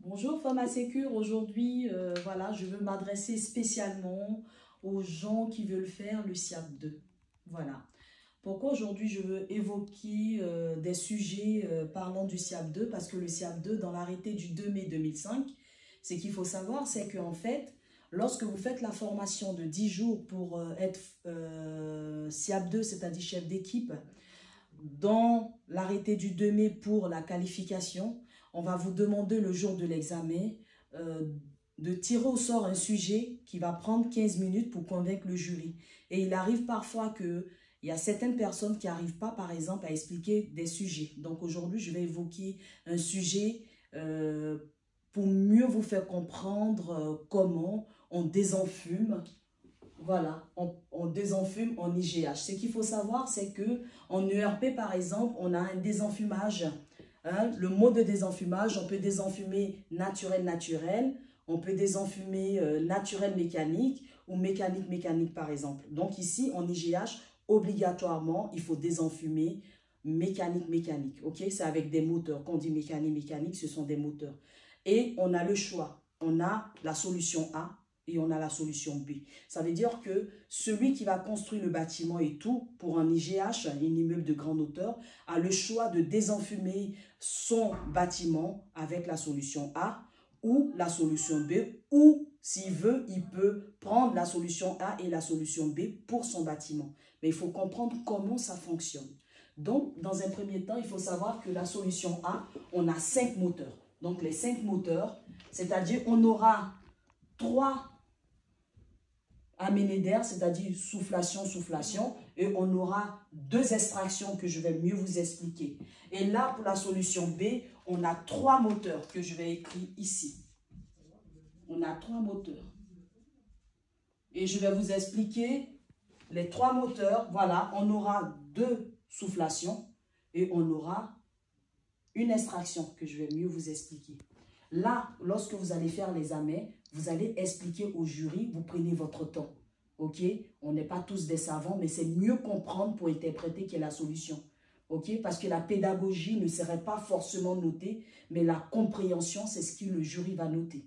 Bonjour Pharma Sécure, aujourd'hui voilà, je veux m'adresser spécialement aux gens qui veulent faire le SIAP2. Voilà. Pourquoi aujourd'hui je veux évoquer des sujets parlant du SIAP2? Parce que le SIAP2, dans l'arrêté du 2 mai 2005, ce qu'il faut savoir, c'est qu'en fait, lorsque vous faites la formation de 10 jours pour être SIAP2, c'est-à-dire chef d'équipe, dans l'arrêté du 2 mai pour la qualification, on va vous demander le jour de l'examen euh, de tirer au sort un sujet qui va prendre 15 minutes pour convaincre le jury. Et il arrive parfois qu'il y a certaines personnes qui n'arrivent pas, par exemple, à expliquer des sujets. Donc aujourd'hui, je vais évoquer un sujet pour mieux vous faire comprendre comment on désenfume. Voilà, on désenfume en IGH. Ce qu'il faut savoir, c'est qu'en ERP, par exemple, on a un désenfumage. Hein, le mot de désenfumage, on peut désenfumer naturel, on peut désenfumer naturel mécanique ou mécanique mécanique, par exemple. Donc ici, en IGH, obligatoirement, il faut désenfumer mécanique mécanique. Ok, c'est avec des moteurs. Quand on dit mécanique mécanique, ce sont des moteurs. Et on a le choix. On a la solution A et on a la solution B. Ça veut dire que celui qui va construire le bâtiment et tout, pour un IGH, un immeuble de grande hauteur, a le choix de désenfumer son bâtiment avec la solution A ou la solution B, ou s'il veut, il peut prendre la solution A et la solution B pour son bâtiment. Mais il faut comprendre comment ça fonctionne. Donc, dans un premier temps, il faut savoir que la solution A, on a 5 moteurs. Donc, les 5 moteurs, c'est-à-dire on aura 3 amener d'air, c'est-à-dire soufflation, soufflation, et on aura 2 extractions que je vais mieux vous expliquer. Et là, pour la solution B, on a 3 moteurs que je vais écrire ici. On a 3 moteurs. Et je vais vous expliquer les 3 moteurs. Voilà, on aura 2 soufflations et on aura une extraction que je vais mieux vous expliquer. Là, lorsque vous allez faire l'examen, vous allez expliquer au jury, vous prenez votre temps. Ok? On n'est pas tous des savants, mais c'est mieux comprendre pour interpréter quelle est la solution. Ok? Parce que la pédagogie ne serait pas forcément notée, mais la compréhension, c'est ce que le jury va noter.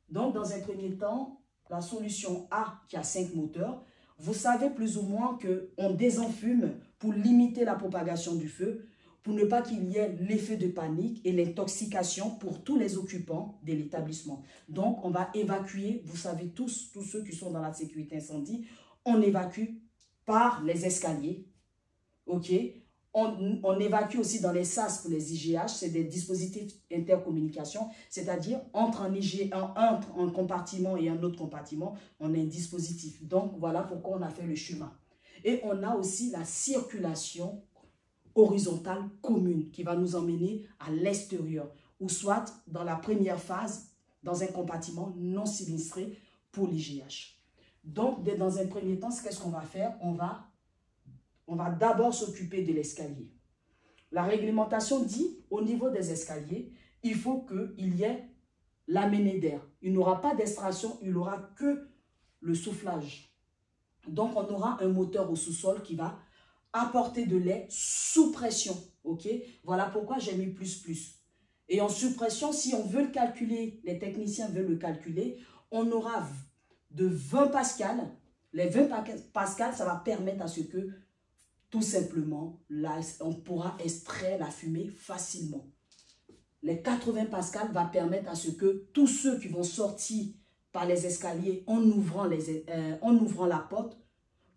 Donc, dans un premier temps, la solution A, qui a 5 moteurs, vous savez plus ou moins qu'on désenfume pour limiter la propagation du feu, pour ne pas qu'il y ait l'effet de panique et l'intoxication pour tous les occupants de l'établissement. Donc, on va évacuer, vous savez tous ceux qui sont dans la sécurité incendie, on évacue par les escaliers, ok? On évacue aussi dans les SAS pour les IGH, c'est des dispositifs intercommunication, c'est-à-dire entre un compartiment et un autre compartiment, on a un dispositif. Donc, voilà pourquoi on a fait le chemin. Et on a aussi la circulation horizontale commune qui va nous emmener à l'extérieur ou soit dans la première phase dans un compartiment non sinistré pour l'IGH. Donc, dans un premier temps, qu'est-ce qu'on va faire? On va d'abord s'occuper de l'escalier. La réglementation dit, au niveau des escaliers, il faut qu'il y ait l'amener d'air. Il n'y aura pas d'extraction, il n'y aura que le soufflage. Donc, on aura un moteur au sous-sol qui va apporter de l'air sous pression, ok? Voilà pourquoi j'ai mis plus. Et en sous pression, si on veut le calculer, les techniciens veulent le calculer, on aura de 20 pascal. Les 20 pascal, ça va permettre à ce que, tout simplement, là, on pourra extraire la fumée facilement. Les 80 pascal va permettre à ce que tous ceux qui vont sortir par les escaliers en ouvrant la porte,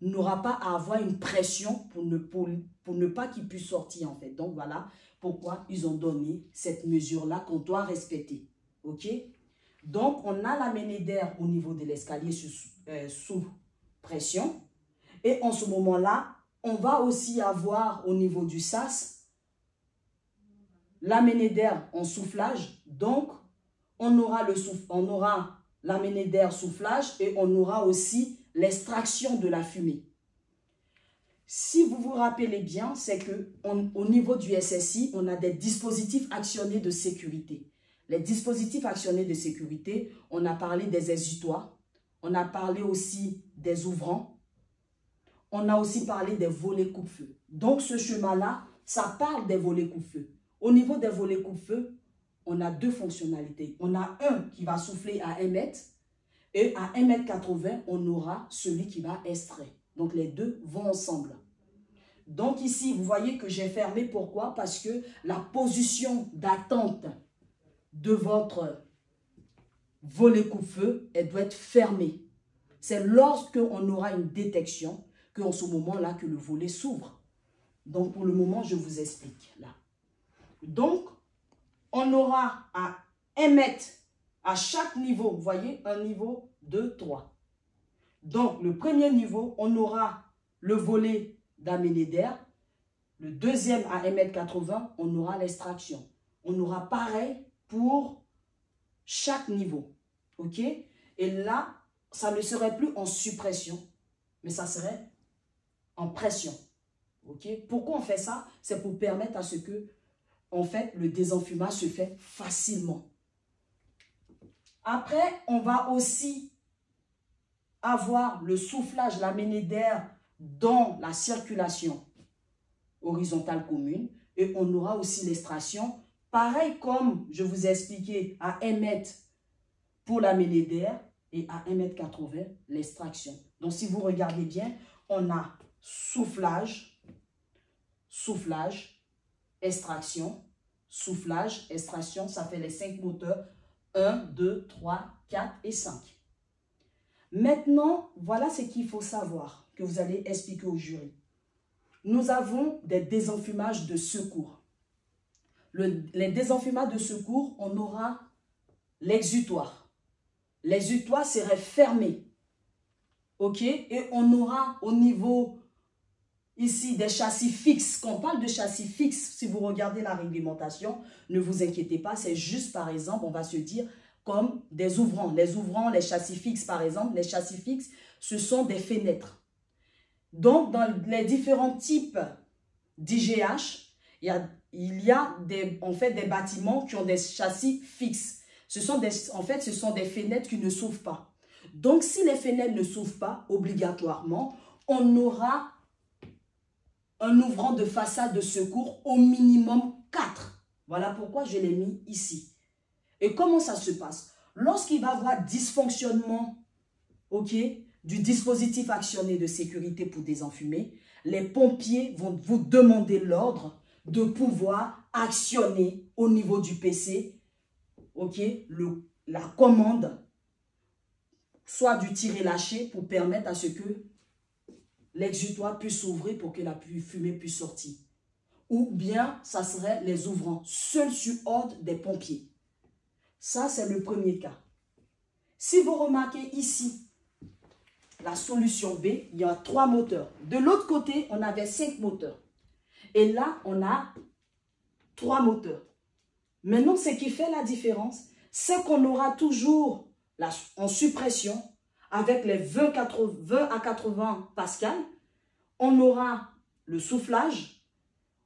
n'aura pas à avoir une pression pour ne pas qu'il puisse sortir en fait. Donc voilà pourquoi ils ont donné cette mesure-là qu'on doit respecter. Ok? Donc on a l'amener d'air au niveau de l'escalier sous pression. Et en ce moment-là, on va aussi avoir au niveau du SAS l'amener d'air en soufflage. Donc on aura l'amener d'air soufflage et on aura aussi l'extraction de la fumée. Si vous vous rappelez bien, c'est qu'au niveau du SSI, on a des dispositifs actionnés de sécurité. Les dispositifs actionnés de sécurité, on a parlé des exutoires, on a parlé aussi des ouvrants, on a aussi parlé des volets coupe-feu. Donc ce chemin-là, ça parle des volets coupe-feu. Au niveau des volets coupe-feu, on a deux fonctionnalités. On a un qui va souffler à 1 mètre et à 1,80 m, on aura celui qui va extraire. Donc, les deux vont ensemble. Donc, ici, vous voyez que j'ai fermé. Pourquoi? Parce que la position d'attente de votre volet coupe-feu, elle doit être fermée. C'est lorsqu'on aura une détection qu'en ce moment-là, que le volet s'ouvre. Donc, pour le moment, je vous explique là. Donc, on aura à 1 mètre à chaque niveau, vous voyez, un niveau, 2, 3. Donc, le premier niveau, on aura le volet d'amener d'air. Le deuxième à 1,80 m, on aura l'extraction. On aura pareil pour chaque niveau. OK? Et là, ça ne serait plus en suppression, mais ça serait en pression. OK? Pourquoi on fait ça? C'est pour permettre à ce que, en fait, le désenfumage se fait facilement. Après, on va aussi avoir le soufflage, l'amener d'air dans la circulation horizontale commune. Et on aura aussi l'extraction. Pareil comme je vous ai expliqué à 1 mètre pour l'amener d'air et à 1,80 m l'extraction. Donc, si vous regardez bien, on a soufflage, soufflage, extraction, soufflage, extraction. Ça fait les 5 moteurs. 1, 2, 3, 4 et 5. Maintenant, voilà ce qu'il faut savoir, que vous allez expliquer au jury. Nous avons des désenfumages de secours. Les désenfumages de secours, on aura l'exutoire. L'exutoire serait fermé. OK? Et on aura au niveau ici des châssis fixes. Quand on parle de châssis fixes, si vous regardez la réglementation, ne vous inquiétez pas, c'est juste par exemple, on va se dire comme des ouvrants. Les ouvrants, les châssis fixes par exemple, les châssis fixes, ce sont des fenêtres. Donc, dans les différents types d'IGH, il y a en fait des bâtiments qui ont des châssis fixes. En fait, ce sont des fenêtres qui ne s'ouvrent pas. Donc, si les fenêtres ne s'ouvrent pas, obligatoirement, on aura un ouvrant de façade de secours au minimum 4. Voilà pourquoi je l'ai mis ici. Et comment ça se passe? Lorsqu'il va y avoir dysfonctionnement, OK, du dispositif actionné de sécurité pour désenfumer, les pompiers vont vous demander l'ordre de pouvoir actionner au niveau du PC, OK, la commande, soit du tirer-lâcher pour permettre à ce que l'exutoire puisse s'ouvrir pour que la fumée puisse sortir. Ou bien, ça serait les ouvrants, seuls sur ordre des pompiers. Ça, c'est le premier cas. Si vous remarquez ici, la solution B, il y a 3 moteurs. De l'autre côté, on avait 5 moteurs. Et là, on a 3 moteurs. Maintenant, ce qui fait la différence, c'est qu'on aura toujours en suppression, avec les 20 à 80 pascal, on aura le soufflage.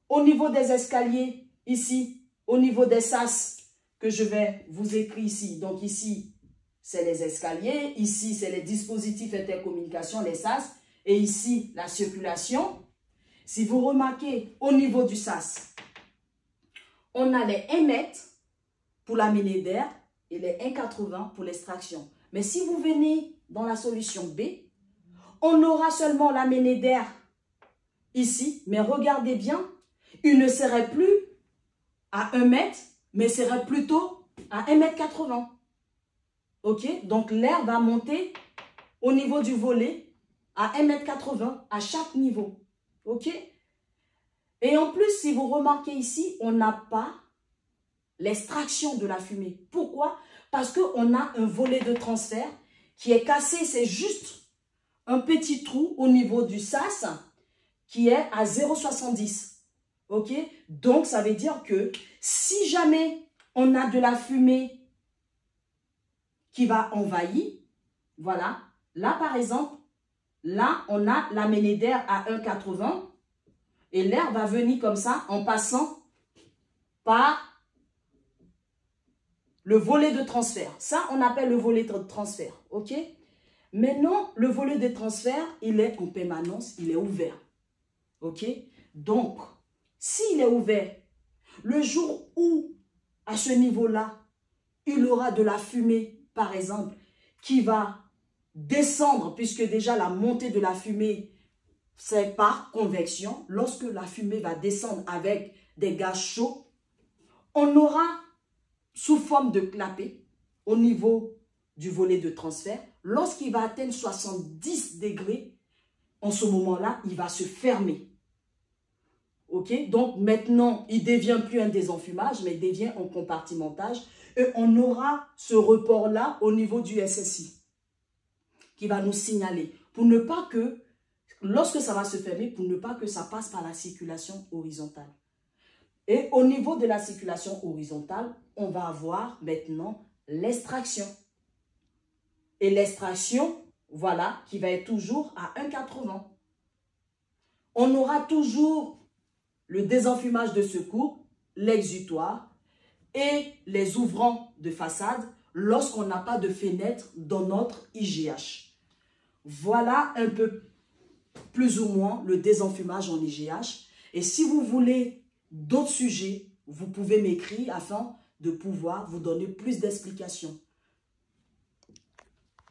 Au niveau des escaliers, ici, au niveau des sas, que je vais vous écrire ici. Donc ici, c'est les escaliers. Ici, c'est les dispositifs intercommunication, les sas. Et ici, la circulation. Si vous remarquez, au niveau du sas, on a les 1 mètre pour l'amener d'air et les 1,80 pour l'extraction. Mais si vous venez dans la solution B, on aura seulement l'amener d'air ici. Mais regardez bien, il ne serait plus à 1 mètre, mais serait plutôt à 1,80 m. OK? Donc, l'air va monter au niveau du volet à 1,80 m à chaque niveau. OK? Et en plus, si vous remarquez ici, on n'a pas l'extraction de la fumée. Pourquoi? Parce qu'on a un volet de transfert qui est cassé. C'est juste un petit trou au niveau du sas qui est à 0,70. OK? Donc, ça veut dire que si jamais on a de la fumée qui va envahir, voilà, là par exemple, là on a l'amener d'air à 1,80 et l'air va venir comme ça en passant par le volet de transfert. Ça, on appelle le volet de transfert. OK? Maintenant, le volet de transfert, il est en permanence, il est ouvert. OK? Donc, s'il est ouvert, le jour où à ce niveau-là, il aura de la fumée, par exemple, qui va descendre, puisque déjà la montée de la fumée, c'est par convection. Lorsque la fumée va descendre avec des gaz chauds, on aura sous forme de clapet au niveau du volet de transfert. Lorsqu'il va atteindre 70 degrés, en ce moment-là, il va se fermer. Ok? Donc maintenant, il ne devient plus un désenfumage, mais il devient un compartimentage. Et on aura ce report-là au niveau du SSI qui va nous signaler pour ne pas que, lorsque ça va se fermer, pour ne pas que ça passe par la circulation horizontale. Et au niveau de la circulation horizontale, on va avoir maintenant l'extraction. Et l'extraction, voilà, qui va être toujours à 1,80. On aura toujours le désenfumage de secours, l'exutoire et les ouvrants de façade lorsqu'on n'a pas de fenêtre dans notre IGH. Voilà un peu plus ou moins le désenfumage en IGH. Et si vous voulez d'autres sujets, vous pouvez m'écrire afin de pouvoir vous donner plus d'explications.